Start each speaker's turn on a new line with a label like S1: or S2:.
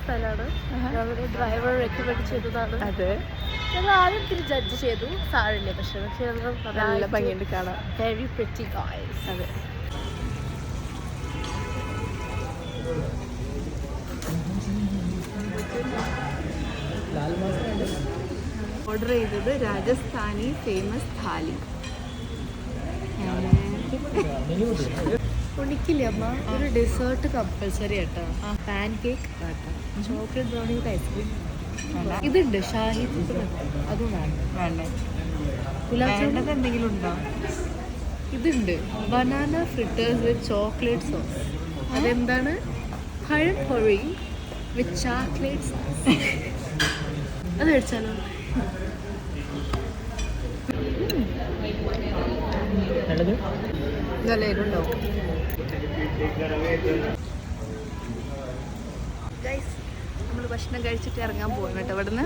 S1: സ്ഥലമാണ്. ഞങ്ങളുടെ driver recommend ചെയ്തതാണ്.
S2: അതെ,
S1: ഞങ്ങൾ ആദ്യം ഇത്തിരി ജഡ്ജ് ചെയ്തു, സാറില്ല പക്ഷെ
S2: നല്ല ഭംഗിയുണ്ട് കാണാൻ.
S1: Very pretty guys.
S2: അതെ, ഓർഡർ ചെയ്തത് രാജസ്ഥാനി ഫേമസ് താലി.
S1: ഉണിക്കില്ലേ അമ്മ, ഒരു ഡെസേർട്ട് കമ്പൽസറി കേട്ടോ. Pan cake, chocolate brownie with ice cream. ഇതുണ്ട് ഷാഹി അതും
S2: വേണ്ടേ?
S1: ഗുലാബ്
S2: എന്തെങ്കിലും ഉണ്ടോ?
S1: ഇതുണ്ട് ബനാന ഫ്രിറ്റേഴ്സ് വിത്ത് ചോക്ലേറ്റ് സോസ്. അതെന്താണ്? പഴം പൊറി വിത്ത് ചോക്ലേറ്റ് സോസ്. അത് മേടിച്ചാലോ?
S2: നല്ല എരുണ്ടാവും. നമ്മൾ ഭക്ഷണം കഴിച്ചിട്ട് ഇറങ്ങാൻ പോകുന്നു കേട്ടോ ഇവിടുന്ന്.